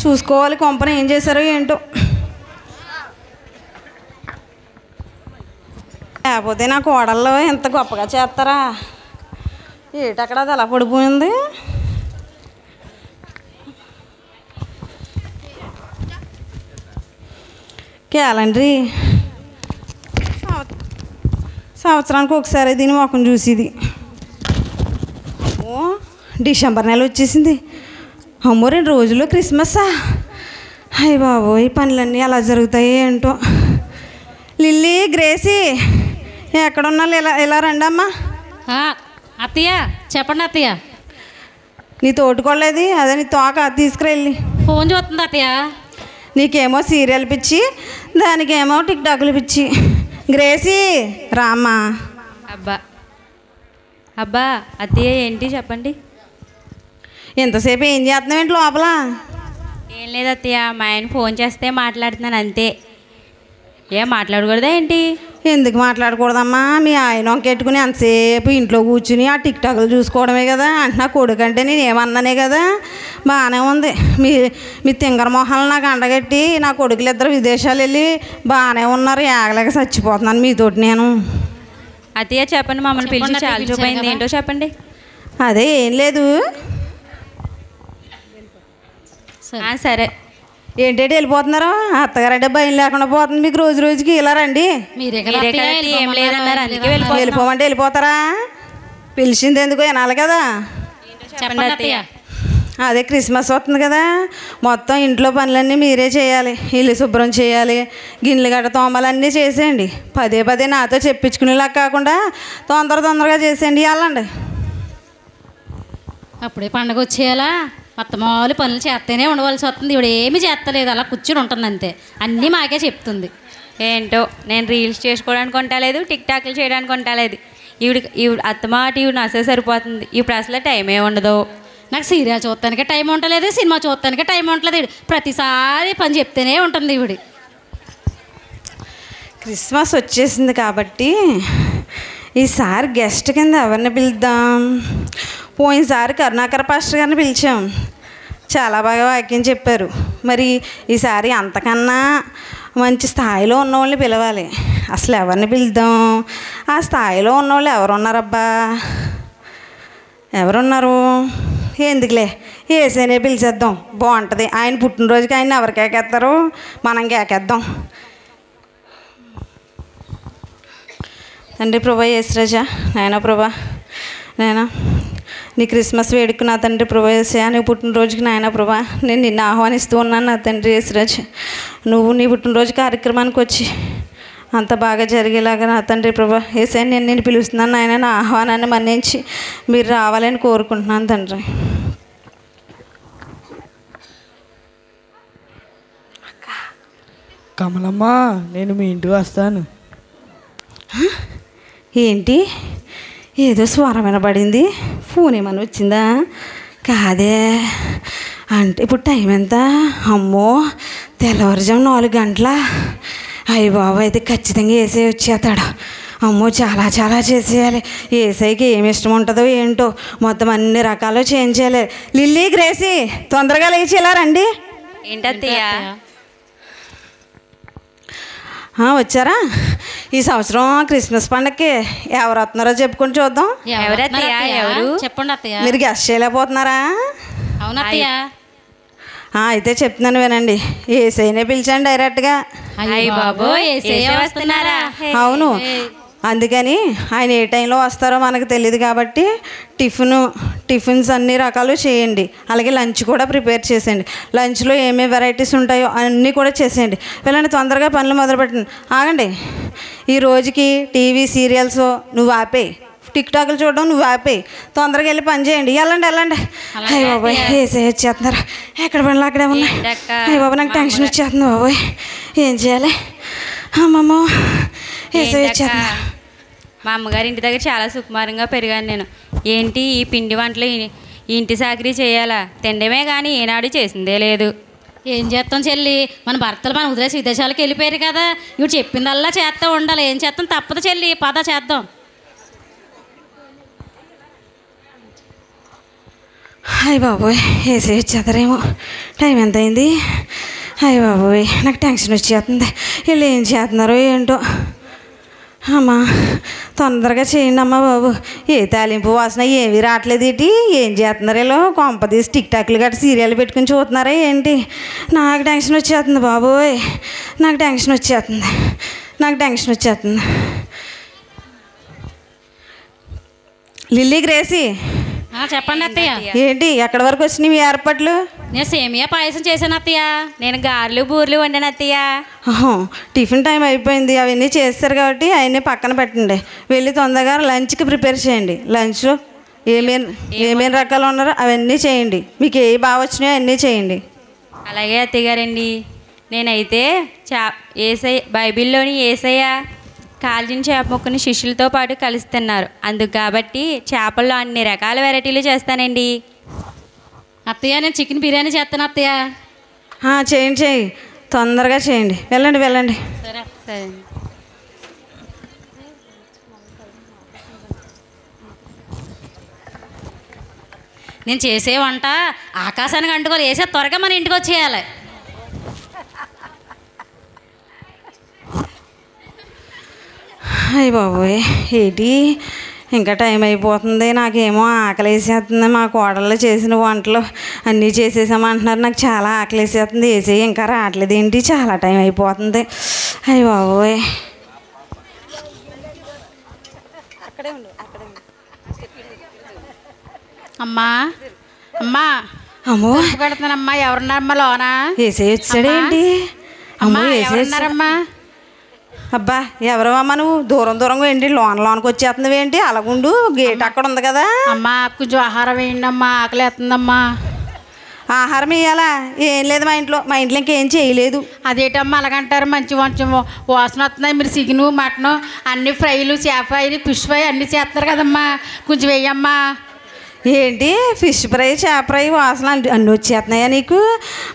చూసుకోవాలి కొంపన ఏం చేశారో ఏంటో. లేకపోతే నా కోడల్లో ఎంత గొప్పగా చేస్తారా? ఏటక్కడ అది అలా పడిపోయింది. క్యాలెండరీ సంవత్సరానికి ఒకసారి దీని మొఖం చూసిది. అమ్మో డిసెంబర్ నెల వచ్చేసింది. అమ్మో 2 రోజుల్లో క్రిస్మస్సా? అయ్య బాబోయ్ ఈ పనులన్నీ ఎలా జరుగుతాయి ఏంటో. లిల్లీ, గ్రేసీ ఎక్కడున్నా ఇలా ఇలా రండమ్మా. అత్తయ్య చెప్పండి అత్తయ్య. నీ తోటుకోలేదు అదే నీ తోక తీసుకురెళ్ళి. ఫోన్ చూస్తుంది అత్తయ్య. నీకేమో సీరియల్ పిచ్చి, దానికేమో టిక్ టాకులు పిచ్చి. గ్రేసీ రామ్మా. అబ్బా అబ్బా అత్తయ్య ఏంటి చెప్పండి. ఎంతసేపు ఏం చేస్తున్నావు ఏంటి లోపల? ఏం లేదు అత్తయ్య, మా ఆయన ఫోన్ చేస్తే మాట్లాడుతున్నాను అంతే. ఏం మాట్లాడకూడదా ఏంటి? ఎందుకు మాట్లాడకూడదమ్మా? మీ ఆయన వంకెట్టుకుని అంతసేపు ఇంట్లో కూర్చుని ఆ టిక్ టాక్లు చూసుకోవడమే కదా. అంటే నా కొడుకు అంటే నేను ఏమన్నానే కదా. బాగానే ఉంది. మీ తింగర మొహాలు నాకు అండగట్టి నా కొడుకులు 2 విదేశాలు వెళ్ళి బాగానే ఉన్నారు. ఏగలేక చచ్చిపోతున్నాను మీతోటి నేను. అత్తయ్య చెప్పండి, మమ్మల్ని పిలిచి చాలా చూపోయింది. ఏంటో చెప్పండి. అదే ఏం లేదు. సరే ఏంటంటే వెళ్ళిపోతున్నారు? అత్తగారంటే భయం లేకుండా పోతుంది మీకు రోజు రోజుకి. ఇలా రండి. ఏం లేదన్నారు అందుకే వెళ్ళిపోమంటే వెళ్ళిపోతారా? పిలిచింది ఎందుకు వినాలి కదా. చెప్పండి అత్తయ్య. అదే క్రిస్మస్ వస్తుంది కదా, మొత్తం ఇంట్లో పనులన్నీ మీరే చేయాలి. ఇల్లు శుభ్రం చేయాలి, గిన్నెలు గట్ట తోమాలన్నీ చేసేయండి. పదే పదే నాతో చెప్పించుకునేలా కాకుండా తొందరగా చేసేయండి. వెళ్ళండి. అప్పుడే పండగ వచ్చేయాలా? మొత్తమాలు పనులు చేస్తేనే ఉండవలసి వస్తుంది. ఇవిడ ఏమి చేస్తలేదు, అలా కూర్చుని ఉంటుంది అంతే. అన్నీ మాకే చెప్తుంది. ఏంటో నేను రీల్స్ చేసుకోవడానికి కొంటలేదు, టిక్ టాక్లు చేయడానికి కొంటలేదు. ఈవిడ అత్తమాట ఈవిడ నసే సరిపోతుంది. ఇప్పుడు అసలు టైమే ఉండదు. నాకు సీరియల్ చూడటానికే టైం ఉండలేదు, సినిమా చూడటానికే టైం ఉండలేదు. ప్రతిసారి పని చెప్తేనే ఉంటుంది ఈవిడి. క్రిస్మస్ వచ్చేసింది కాబట్టి ఈసారి గెస్ట్ కింద ఎవరిని పిలుద్దాం? పోయినసారి కరుణాకర్ పాస్టర్ గారిని పిలిచాం, చాలా బాగా వాక్యం చెప్పారు. మరి ఈసారి అంతకన్నా మంచి స్థాయిలో ఉన్నవాళ్ళని పిలవాలి. అసలు ఎవరిని పిలుద్దాం? ఆ స్థాయిలో ఉన్నవాళ్ళు ఎవరున్నారబ్బా? ఎవరున్నారు? ఎందుకులే ఏసైనే పిలిచేద్దాం, బాగుంటుంది. ఆయన పుట్టినరోజుకి ఆయన ఎవరు కేకేస్తారు? మనం కేకేద్దాం. తండ్రి ప్రభా యేసురాజా, నాయన ప్రభా, నాయన నీ క్రిస్మస్ వేడుక నా తండ్రి ప్రభా యేసయ్యా, నీ పుట్టినరోజుకి నాయన ప్రభా నేను నిన్ను ఆహ్వానిస్తూ ఉన్నాను నా తండ్రి యేసురాజా. నువ్వు నీ పుట్టినరోజు కార్యక్రమానికి వచ్చి అంత బాగా జరిగేలాగా నా తండ్రి ప్రభా యేసయ్యా నేను పిలుస్తున్నాను నాయన. నా ఆహ్వానాన్ని మన్నించి మీరు రావాలని కోరుకుంటున్నాను తండ్రి. కమలమ్మ, నేను మీ ఇంటికి వస్తాను. ఏంటి ఏదో స్వరం వినబడింది? ఫోన్ ఏమైనా వచ్చిందా? కాదే. అంటే ఇప్పుడు టైం ఎంత? అమ్మో తెల్లవారుజాము 4 గంటల. అయ్య బాబు, అయితే ఖచ్చితంగా ఏసై వచ్చేస్తాడు. అమ్మో చాలా చేసేయాలి. ఏసైకి ఏమి ఇష్టం ఉంటుందో ఏంటో మొత్తం అన్ని రకాలు చేయించాలి. లిల్లీ, గ్రేసీ తొందరగా లేచి ఇలా రండి. ఏంటత్తయ్య? వచ్చారా? ఈ సంవత్సరం క్రిస్మస్ పండగకి ఎవరు వస్తున్నారో చెప్పుకొని చూద్దాం. ఎవరు చెప్పండి అత్తయ్య. మీరు గెస్ట్ చేయలేకపోతున్నారా? అవును అత్తయ్య. అయితే చెప్తున్నాను వినండి. ఏసైనే పిలిచాను డైరెక్ట్గా. వస్తున్నారా? అవును, అందుకని ఆయన ఏ టైంలో వస్తారో మనకు తెలియదు కాబట్టి టిఫిన్స్ అన్ని రకాలు చేయండి. అలాగే లంచ్ కూడా ప్రిపేర్ చేసేయండి. లంచ్లో ఏమేమి వెరైటీస్ ఉంటాయో అన్నీ కూడా చేసేయండి. వెళ్ళండి, తొందరగా పనులు మొదలుపెట్టండి. ఆగండి, ఈ రోజుకి టీవీ సీరియల్స్ నువ్వు ఆపేయి, టిక్ టాక్లు చూడడం నువ్వు ఆపేయి, తొందరగా వెళ్ళి పని చేయండి. వెళ్ళండి. అయ్య బాబాయ్, ఏసే వచ్చేస్తున్నారు. ఎక్కడ పనులు అక్కడే ఉన్నాయి. అయ్య బాబా, నాకు టెన్షన్ వచ్చేస్తుంది బాబోయ్, ఏం చేయాలి? అమ్మమ్మ, ఏసే వచ్చేస్తున్నారు. మా అమ్మగారి ఇంటి దగ్గర చాలా సుకుమారంగా పెరిగాను నేను. ఏంటి ఈ పిండి వంటలు ఇంటి సాకరీ చేయాలా? తిండమే కానీ ఏనాడు చేసిందే లేదు. ఏం చేస్తాం చెల్లి, మన భర్తలు మన వదిలేసి విదేశాలకు వెళ్ళిపోయారు కదా. ఇవి చెప్పిందల్లా చేస్తూ ఉండాలి. ఏం చేస్తాం, తప్పదు చెల్లి. పద చేద్దాం. హాయ్ బాబోయ్ వేసే వచ్చేస్తారేమో. టైం ఎంత అయింది? హాయ్ బాబోయ్ నాకు టెన్షన్ వచ్చేస్తుంది. వీళ్ళు ఏం చేస్తున్నారో ఏంటో. అమ్మా తొందరగా చేయండి అమ్మా బాబు. ఏ తాలింపు వాసన ఏమీ రావట్లేదు ఏంటి? ఏం చేస్తున్నారు వీళ్ళు? కొంపదీసి టిక్ టాక్లు గట్రా సీరియల్ పెట్టుకుని చూస్తున్నారా ఏంటి? నాకు టెన్షన్ వచ్చేస్తుంది బాబోయ్. నాకు టెన్షన్ వచ్చేస్తుంది. లిల్లీ గ్రేసీ చెప్పండి అత్తయ్య. ఏంటి ఎక్కడి వరకు వచ్చినాయి మీ ఏర్పాట్లు? నేను సేమియా పాయసం చేశాను అత్తయ్య. నేను గారెలు బూరెలు వండాను అత్తయ్య. టిఫిన్ టైం అయిపోయింది. అవన్నీ చేస్తారు కాబట్టి అవన్నీ పక్కన పెట్టండి. వెళ్ళి తొందరగా లంచ్కి ప్రిపేర్ చేయండి. లంచ్లో ఏమేమి రకాలు ఉన్నారో అవన్నీ చేయండి. మీకు ఏ బాగా వచ్చినాయో అన్నీ చేయండి. అలాగే అత్తయ్య గారండి. నేనైతే బైబిల్లోని యేసయ్య కాల్చిన చేప ముక్కని శిష్యులతో పాటు కలుస్తున్నారు. అందుకు కాబట్టి చేపల్లో అన్ని రకాల వెరైటీలు చేస్తానండి. అత్తయ్య నేను చికెన్ బిర్యానీ చేస్తాను అత్తయ్య. చేయండి తొందరగా చేయండి. వెళ్ళండి. సరే సరే. నేను చేసే వంట ఆకాశానికి అంటుకోవాలి. వేసే త్వరగా మన ఇంటికి వచ్చేయాలి. అయ్య బాబోయ్ ఏంటి ఇంకా టైం అయిపోతుంది. నాకేమో ఆకలి వేసేస్తుంది. మా కోడళ్ళు చేసిన వంటలు అన్నీ చేసేసామంటున్నారు. నాకు చాలా ఆకలి వేసేస్తుంది. వేసే ఇంకా రావట్లేదు ఏంటి? చాలా టైం అయిపోతుంది. అయ్య బాబోయ్ అమ్మా అమ్మో పెడుతున్నానమ్మా. ఎవరున్నారమ్మా లోన? వేసే వచ్చాడేంటి? అమ్మా ఎవరున్నారమ్మా? అబ్బా ఎవరమ్మా నువ్వు? దూరంగా ఏంటి లోనకి వచ్చేస్తున్నావు ఏంటి? అలాగుండు గేట్ అక్కడ ఉంది కదా. అమ్మా కొంచెం ఆహారం వేయండి అమ్మా. ఆకలి వేస్తుందమ్మా. ఆహారం వేయాలా? ఏం లేదు మా ఇంట్లో ఇంకేం చేయలేదు. అదేటమ్మా అలాగంటారు? మంచి వాసన వస్తున్నాయి. మీరు చికెను మటను అన్ని ఫ్రైలు చేప ఫ్రై ఫిష్ ఫ్రై అన్నీ చేస్తారు కదమ్మా. కొంచెం వేయమ్మా. ఏంటి ఫిష్ ఫ్రై చేప ఫ్రై వాసన అన్నీ వచ్చేస్తున్నాయా నీకు?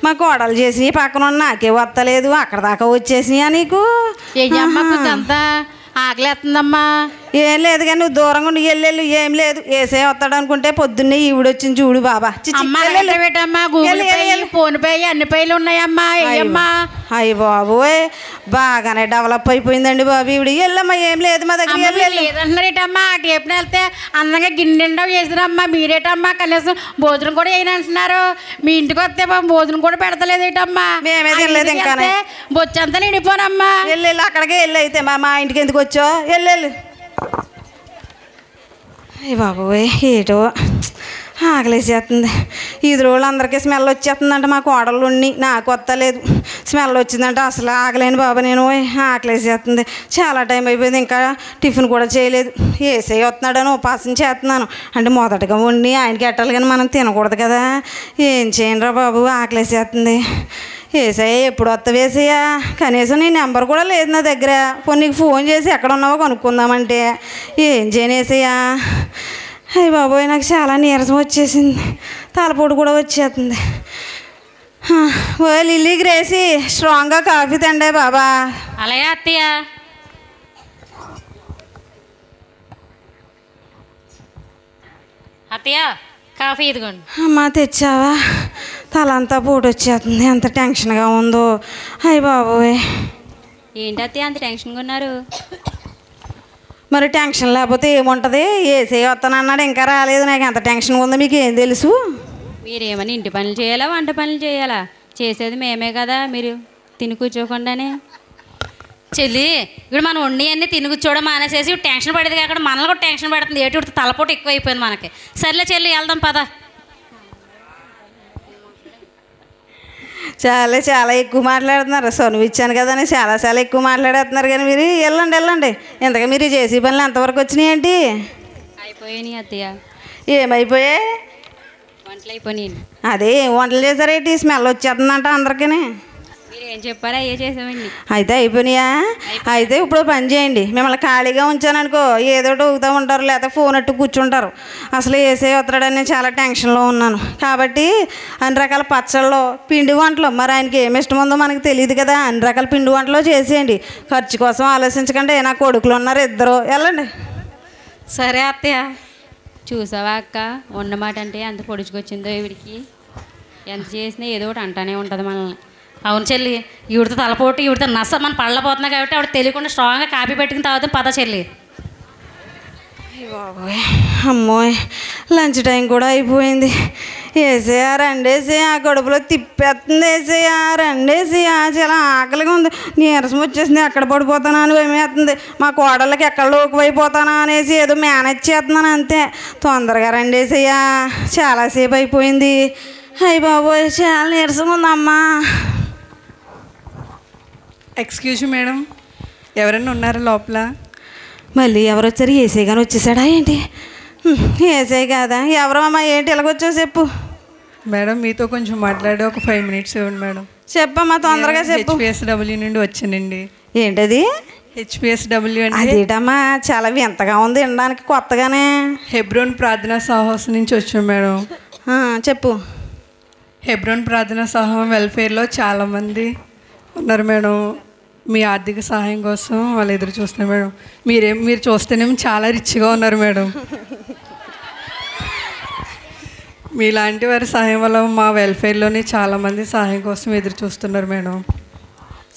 మా కోడలు చేసినవి పక్కన ఉన్న నాకే వస్తలేదు. అక్కడ దాకా వచ్చేసినాయా నీకు? వేయమ్మా కొంచెం అంతా ఆకలి వేస్తుందమ్మా. ఏం లేదు కానీ నువ్వు దూరంగా ఉండి వెళ్ళు. ఏం లేదు వేసే వస్తాడు అనుకుంటే పొద్దున్నే ఈవిడొచ్చింది చూడు బాబా. ఫోన్ పే అన్ని పేలు ఉన్నాయమ్మా. వేయమ్మా. అయ్యి బాబోయ్ బాగానే డెవలప్ అయిపోయిందండి బాబు ఈవిడ. వెళ్ళమ్మా ఏం లేదు మా దగ్గర లేదంటున్నారేటమ్మా. అటు ఎప్పుడు వెళ్తే అందంగా గిన్నెండా చేసిరమ్మా. మీరేటమ్మా కనీసం భోజనం కూడా వేయనంటున్నారు. మీ ఇంటికి వస్తే భోజనం కూడా పెడతలేదేటమ్మా. మేమే తినలేదు ఇంకా. బొచ్చంతా నిండిపోనమ్మా. వెళ్ళు అక్కడికే వెళ్ళి అయితే మా ఇంటికి ఎందుకు వచ్చో వెళ్ళు. అయ్య బాబోయ్ ఏటో ఆకలేసేస్తుంది. ఇది రోజులు అందరికీ స్మెల్ వచ్చేస్తుందంట. మా కోడలు ఉండి నాకు వస్తలేదు. స్మెల్ వచ్చిందంటే అసలు ఆగలేను బాబా నేను. ఆకలేసేస్తుంది. చాలా టైం అయిపోయింది. ఇంకా టిఫిన్ కూడా చేయలేదు. వేసే వస్తున్నాడని ఉపాసం చేస్తున్నాను. అంటే మొదటగా వండి ఆయనకి ఎట్టాలి కానీ మనం తినకూడదు కదా. ఏం చేయనురా బాబు ఆకలేసేస్తుంది. వేసాయా ఎప్పుడు వస్తా వేసాయా? కనీసం నీ నెంబర్ కూడా లేదు నా దగ్గర. పోనీ నీకు ఫోన్ చేసి ఎక్కడ ఉన్నావో కనుక్కుందామంటే ఏం చేయను వేసాయా? అయ్య బాబోయ్ నాకు చాలా నీరసం వచ్చేసింది. తలపోటు కూడా వచ్చేస్తుంది. ఓ లిల్లీ గ్రేసీ స్ట్రాంగ్గా కాఫీ తండే బాబా. అలాగే అత్తయ్య. అత్తయ్య కాఫీ ఇదిగోండి. అమ్మా తెచ్చావా? తలంతా పోటు వచ్చేస్తుంది. ఎంత టెన్షన్గా ఉందో. అయ్య బాబోయ్ ఏంటి అత్తయ్య అంత టెన్షన్గా ఉన్నారు? మరి టెన్షన్ లేకపోతే ఏముంటుంది? వేసే వస్తానన్నాడు ఇంకా రాలేదు. నాకు ఎంత టెన్షన్గా ఉందో మీకు ఏం తెలుసు? మీరేమన్నా ఇంటి పనులు చేయాలా వంట పనులు చేయాలా? చేసేది మేమే కదా. మీరు తిని కూర్చోకుండానే. చెల్లి ఇప్పుడు మనం వండి అన్నీ తిని కూర్చోవడం మానేసేసి టెన్షన్ పడేది కాకుండా మనల్ని కూడా టెన్షన్ పడుతుంది. ఏటి తలపోటు ఎక్కువైపోయింది మనకి. సర్లే చెల్లి వెళ్దాం పద. చాలా ఎక్కువ మాట్లాడుతున్నారు. సొనువు ఇచ్చాను కదా అని చాలా ఎక్కువ మాట్లాడేస్తున్నారు. కానీ మీరు వెళ్ళండి. ఇంతగా మీరు చేసే పనులు ఎంతవరకు వచ్చినాయి ఏంటి? అయిపోయాయి అత్తయ్య. ఏమైపోయాయి? వంటలు అయిపోయినాయి. అదే ఏం వంటలు చేశారేంటి? స్మెల్ వచ్చేస్తుందంట అందరికీ. మీరు ఏం చెప్పారా అయ్యే చేసామండి. అయితే అయిపోయినాయా? అయితే ఇప్పుడు పని చేయండి. మిమ్మల్ని ఖాళీగా ఉంచాననుకో ఏదోటి ఊగుతూ ఉంటారు, లేకపోతే ఫోన్ అట్టు కూర్చుంటారు. అసలు వేసే వస్తాడని చాలా టెన్షన్లో ఉన్నాను. కాబట్టి అన్ని రకాల పచ్చళ్ళు పిండి వంటలు మరి ఆయనకి ఏమి ఇష్టం ఉందో మనకు తెలియదు కదా. అన్ని రకాల పిండి వంటలు చేసేయండి. ఖర్చు కోసం ఆలోచించకండి. నా కొడుకులు ఉన్నారు 2 వెళ్ళండి. సరే అత్తయ్య. చూసావా అక్క ఉన్నమాట అంటే ఎంత పొడుచుకొచ్చిందో ఈవిడికి. ఎంత చేసినా ఏదో ఒకటి అంటానే ఉంటుంది మనల్ని. అవును చెల్లి, ఈవిడితో తలపోటు ఈవిడితో నస మన పళ్ళపోతున్నా కాబట్టి ఆవిడ తెలియకుండా స్ట్రాంగ్గా కాపీ పెట్టుకుని తాగుతాం పద చెల్లి. బాబోయ్ అమ్మోయ్ లంచ్ టైం కూడా అయిపోయింది. వేసేయా రెండేసేయా కడుపులో తిప్పేస్తుంది. వేసేయా రెండేసేయా చాలా ఆకలిగా ఉంది. నీరసం వచ్చేసింది. ఎక్కడ పడిపోతానా అని భయమేస్తుంది. మా కోడళ్ళకి ఎక్కడ లోకువైపోతానా అనేసి ఏదో మేనేజ్ చేస్తున్నాను అంతే. తొందరగా రెండేసేయా చాలాసేపు అయిపోయింది. అయ్య బాబోయ్ చాలా నీరసం ఉందమ్మా. ఎక్స్క్యూజ్ మేడం, ఎవరైనా ఉన్నారా లోపల? మళ్ళీ ఎవరు వచ్చారు? ఏసీ కానీ వచ్చేసాడా ఏంటి? ఏసీ కాదా? ఎవరో అమ్మా ఏంటి ఇలాగొచ్చావు చెప్పు. మేడం మీతో కొంచెం మాట్లాడే ఒక 5 minutes ఇవ్వండి మేడం. చెప్పమ్మా తొందరగా చెప్పు. HPSW నుండి వచ్చానండి. ఏంటది? HPSW అంటే అదేటమ్మా చాలా వింతగా ఉంది వినడానికి కొత్తగానే. హెబ్రోన్ ప్రార్థనా సహవాసం నుంచి వచ్చాం మేడం. చెప్పు. హెబ్రోన్ ప్రార్థనా సహవాసం వెల్ఫేర్లో చాలామంది ఉన్నారు మేడం. మీ ఆర్థిక సహాయం కోసం వాళ్ళు ఎదురు చూస్తున్నారు మేడం. మీరు చూస్తేనేమో చాలా రిచ్గా ఉన్నారు మేడం. మీలాంటి వారి సహాయం వల్ల మా వెల్ఫేర్లోనే చాలామంది సహాయం కోసం ఎదురు చూస్తున్నారు మేడం.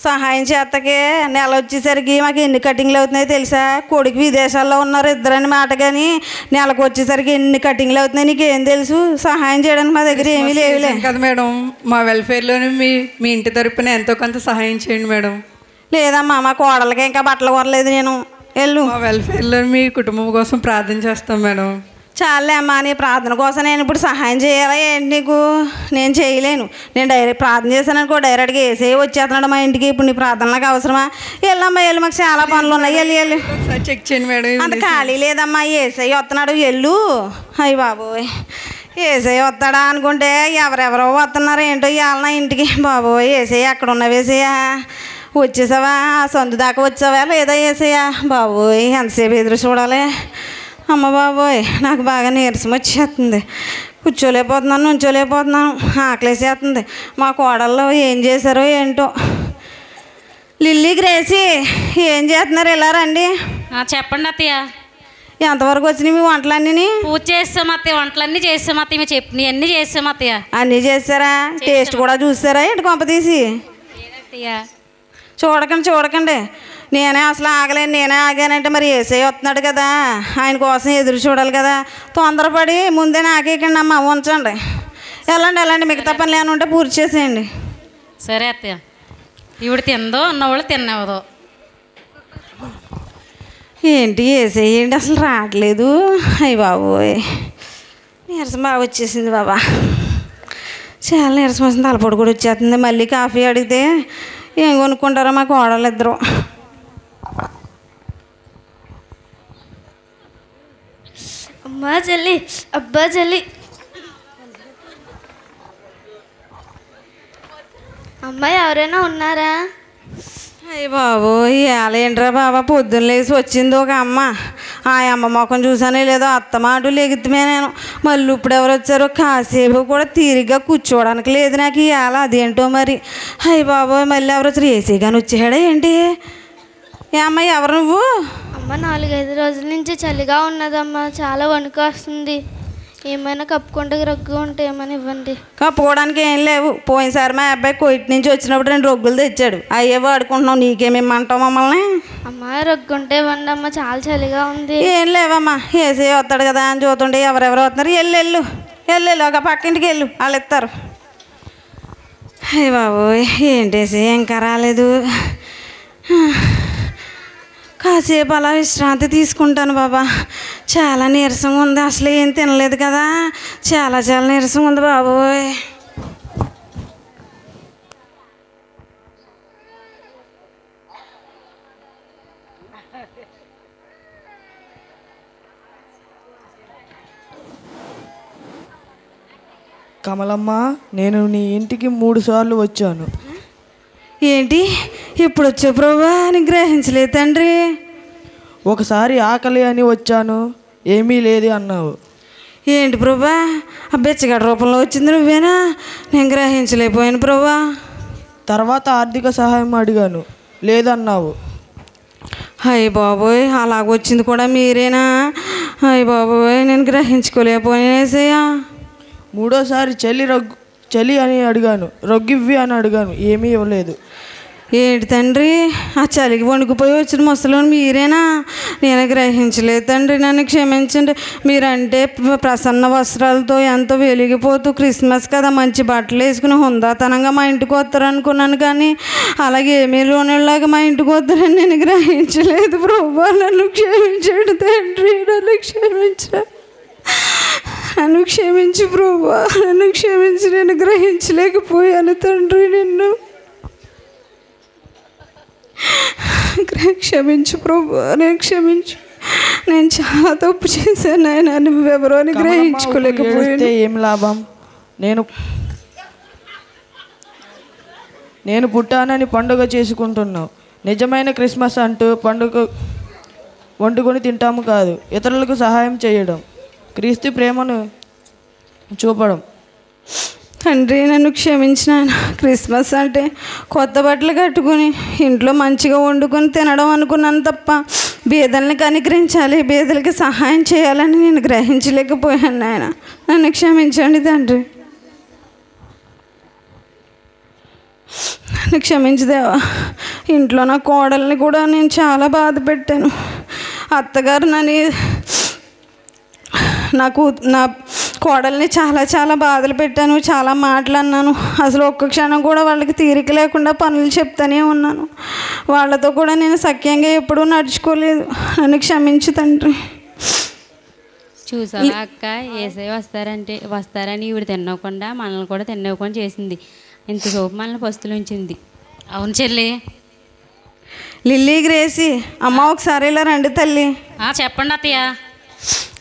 సహాయం చేతకే నెల వచ్చేసరికి మాకు ఎన్ని కటింగ్లు అవుతున్నాయో తెలుసా? కొడుకు విదేశాల్లో ఉన్నారు ఇద్దరని మాట, కానీ నెలకు వచ్చేసరికి ఎన్ని కటింగ్లు అవుతున్నాయి నీకేం తెలుసు? సహాయం చేయడానికి మా దగ్గర ఏమీ లేవులే కదా మేడం. మా వెల్ఫేర్లోనే మీ ఇంటి తరపున ఎంతో కొంత సహాయం చేయండి మేడం. లేదమ్మా మా కోడలకి ఇంకా బట్టలు కొనలేదు నేను. వెళ్ళు. మా వెల్ఫేర్లో మీ కుటుంబం కోసం ప్రార్థన చేస్తాం మేడం. చాలే అమ్మా నీ ప్రార్థన కోసం నేను ఇప్పుడు సహాయం చేయాలా ఏంటి నీకు? నేను చేయలేను. నేను డైరెక్ట్ ప్రార్థన చేశాను అనుకో డైరెక్ట్గా వేసే వచ్చేస్తున్నాడు మా ఇంటికి. ఇప్పుడు నీ ప్రార్థన నాకు అవసరమా? వెళ్ళమ్మా వెళ్ళు, మాకు చాలా పనులు ఉన్నాయి. వెళ్ళి ఒకసారి చెక్ చేయండి మేడం. అంత ఖాళీ లేదమ్మా. ఏసై వస్తున్నాడు వెళ్ళు. అయ్య బాబోయ్ ఏసై వస్తాడా అనుకుంటే ఎవరెవరో వస్తున్నారు ఏంటో ఇవాళ నా ఇంటికి. బాబోయ్ ఏసయ్య అక్కడ ఉన్నావు ఏసయ్యా? వచ్చేసావా? సందు దాకా వచ్చావా లేదా ఏసయ్యా? బాబోయ్ ఎంతసేపు ఎదురు చూడాలి. అమ్మ బాబోయ్ నాకు బాగా నీరసం వచ్చేస్తుంది. కూర్చోలేకపోతున్నాను, నుంచోలేకపోతున్నాను. ఆకలేసేస్తుంది. మా కోడల్లో ఏం చేశారో ఏంటో. లిల్లీ గ్రేసీ ఏం చేస్తున్నారు? ఎలా రండి. చెప్పండి అత్తయ్య. ఎంతవరకు వచ్చినాయి మీ వంటలన్నీ? పూజ చేస్తాం అత్తయ్య, వంటలన్నీ చేస్తాం అత్తయ్య. మేము చెప్పినవి అన్నీ చేస్తాం అత్తయ్య. అన్నీ చేస్తారా? టేస్ట్ కూడా చూస్తారా ఏంటి కొంప తీసి? చూడకండి. నేనే అసలు ఆగలేను. నేనే ఆగానంటే మరి ఏసై వస్తున్నాడు కదా, ఆయన కోసం ఎదురు చూడాలి కదా. తొందరపడి ముందే నాకేకండి అమ్మ ఉంచండి. వెళ్ళండి మిగతా పనులు ఏమైనా ఉంటే పూర్తి చేసేయండి. సరే అత్తయ్య. ఈవిడ తిందో ఉన్నవాళ్ళు తిన్నవదో. ఏంటి ఏసేయండి అసలు రావట్లేదు. అయ్య బాబోయ్ నీరసం బాగా వచ్చేసింది బాబా. చాలా నీరసం వస్తుంది. తలపొడి కూడా వచ్చేస్తుంది. మళ్ళీ కాఫీ అడిగితే ఏం కొనుక్కుంటారో మా కోడలు ఇద్దరు. అమ్మా చెల్లి, అబ్బా చెల్లి, అమ్మాయి ఎవరైనా ఉన్నారా? అయ్య బాబు ఏంట్రా బాబా పొద్దున్న లేచి వచ్చింది ఒక అమ్మ. ఆ అమ్మ మొఖం చూసానే లేదో అత్తమాటు లెగుతుమే నేను. మళ్ళీ ఇప్పుడు ఎవరు వచ్చారో కాసేపు కూడా తీరిగ్గా కూర్చోవడానికి లేదు నాకు ఇవాళ. అదేంటో మరి. అయ్య బాబోయ్ మళ్ళీ ఎవరు వచ్చారు? ఏసీ కానీ వచ్చాడా ఏంటి? ఏ అమ్మాయి ఎవరు నువ్వు? అమ్మ 4-5 రోజుల నుంచి చలిగా ఉన్నదమ్మా. చాలా వణుకు వస్తుంది. ఏమైనా కప్పుకుంటే రగ్గు ఉంటే ఏమైనా ఇవ్వండి. కప్పుకోవడానికి ఏం లేవు. పోయినసారి మా అబ్బాయి కోయిట్ నుంచి వచ్చినప్పుడు 2 రొగ్గులు తెచ్చాడు. అయ్యే వాడుకుంటున్నావు. నీకేమేమంటావు మమ్మల్ని? అమ్మ రగ్గు ఉంటే ఇవ్వండి అమ్మ, చాలా చలిగా ఉంది. ఏం లేవమ్మా ఏసీ వస్తాడు కదా అని చూస్తుంటే ఎవరెవరు వస్తున్నారు. వెళ్ళు ఒక పక్కింటికి వెళ్ళు, వాళ్ళు ఇస్తారు. అయ్య బాబోయ్ ఏంటేసి ఇంకా రాలేదు. కాసేపు అలా విశ్రాంతి తీసుకుంటాను బాబా. చాలా నీరసంగా ఉంది. అసలు ఏం తినలేదు కదా. చాలా నీరసంగా ఉంది బాబోయ్. కమలమ్మ, నేను నీ ఇంటికి 3 సార్లు వచ్చాను. ఏంటి ఇప్పుడు వచ్చావు ప్రభా? అని గ్రహించలేదు తండ్రి. ఒకసారి ఆకలి అని వచ్చాను, ఏమీ లేదు అన్నావు. ఏంటి ప్రభా ఆ బెచ్చగడ రూపంలో వచ్చింది నువ్వేనా? నేను గ్రహించలేకపోయాను ప్రభా. తర్వాత ఆర్థిక సహాయం అడిగాను, లేదన్నావు. అయ్య బాబోయ్ అలాగొచ్చింది కూడా మీరేనా? అయ్య బాబోయ్, నేను గ్రహించుకోలేకపోయినేసయ్యా. మూడోసారి చలి అని అడిగాను, రొగ్గివ్వి అని అడిగాను, ఏమీ ఇవ్వలేదు. ఏంటి తండ్రి, ఆ చలికి వణుకుపోయి వచ్చిన ముసలోని మీరేనా? నేను గ్రహించలేదు తండ్రి, నన్ను క్షమించండి. మీరంటే ప్రసన్న వస్త్రాలతో ఎంతో వెలిగిపోతూ క్రిస్మస్ కదా, మంచి బట్టలు వేసుకుని హుందాతనంగా మా ఇంటికి వస్తారు అనుకున్నాను, కానీ అలాగే ఏమీ లోనిలాగా మా ఇంటికి వస్తారని నేను గ్రహించలేదు. ప్రభువా, నన్ను క్షమించండి తండ్రి, నన్ను క్షమించు ప్రభువా, నన్ను క్షమించి. నేను గ్రహించలేకపోయాను తండ్రి, నిన్ను క్షమించు ప్రభు, నేను క్షమించు. నేను చాలా తప్పు చేశాను ఆయన, నువ్వెవరో అని గ్రహించుకోలేకపోయాను. ఏం లాభం? నేను పుట్టానని పండుగ చేసుకుంటున్నావు. నిజమైన క్రిస్మస్ అంటూ పండుగ వండుకొని తింటాము కాదు, ఇతరులకు సహాయం చేయడం, క్రీస్తు ప్రేమను చూపడం. తండ్రి, నన్ను క్షమించినాను. క్రిస్మస్ అంటే కొత్త బట్టలు కట్టుకుని ఇంట్లో మంచిగా వండుకొని తినడం అనుకున్నాను తప్ప బీదల్ని కనికరించాలి, బీదలకి సహాయం చేయాలని నేను గ్రహించలేకపోయాను. నాయన, నన్ను క్షమించండి తండ్రి, నన్ను క్షమించదేవా. ఇంట్లో నా కోడల్ని కూడా నేను చాలా బాధ పెట్టాను. అత్తగారు నా కోడల్ని చాలా చాలా బాధలు పెట్టాను, చాలా మాటలు అన్నాను. అసలు ఒక్క క్షణం కూడా వాళ్ళకి తీరిక లేకుండా పనులు చెప్తానే ఉన్నాను. వాళ్ళతో కూడా నేను సఖ్యంగా ఎప్పుడూ నడుచుకోలేదు. నన్ను క్షమించు తండ్రి. చూసావా అక్క, ఏసై వస్తారని ఈవిడ తిన్నకుండా మనల్ని కూడా తిన్నవ్వకుండా చేసింది. ఇంతసేపు మనల్ని పస్తులు ఉంచింది. అవును చెల్లి. లిల్లీ, గ్రేసి, అమ్మ ఒకసారి ఇలా రండి తల్లి. చెప్పండి అత్తయ్య.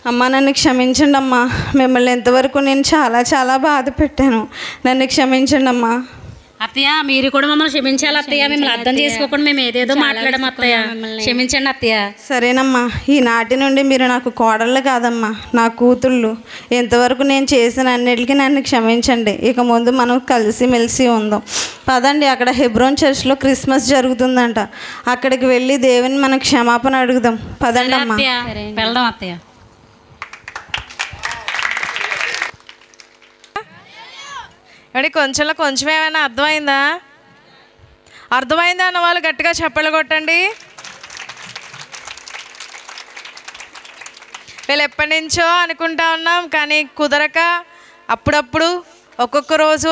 అమ్మ, నన్ను క్షమించండి అమ్మా. మిమ్మల్ని ఎంతవరకు నేను చాలా చాలా బాధ పెట్టాను. నన్ను క్షమించండి అమ్మా. అత్తయ్య, మీరు కూడా మమ్మల్ని క్షమించాలి అత్తయ్య. మిమ్మల్ని అర్థం చేసుకోకుండా మేము ఏదేదో మాట్లాడాం అత్తయ్య, క్షమించండి అత్తయ్య. సరేనమ్మా, ఈనాటి నుండి మీరు నాకు కోడళ్ళు కాదమ్మా, నా కూతుళ్ళు. ఎంతవరకు నేను చేసిన అన్నిటికీ నన్ను క్షమించండి. ఇక ముందు మనం కలిసిమెలిసి ఉందాం. పదండి, అక్కడ హెబ్రోన్ చర్చ్లో క్రిస్మస్ జరుగుతుందంట. అక్కడికి వెళ్ళి దేవుని మనం క్షమాపణ అడుగుదాం. పదండి అమ్మా, వెళ్దాం అత్తయ్య. కొంచెం ఏమైనా అర్థమైందా అన్న వాళ్ళు గట్టిగా చప్పట్లు కొట్టండి. వీళ్ళు ఎప్పటి నుంచో అనుకుంటా ఉన్నాం, కానీ కుదరక అప్పుడప్పుడు ఒక్కొక్క రోజు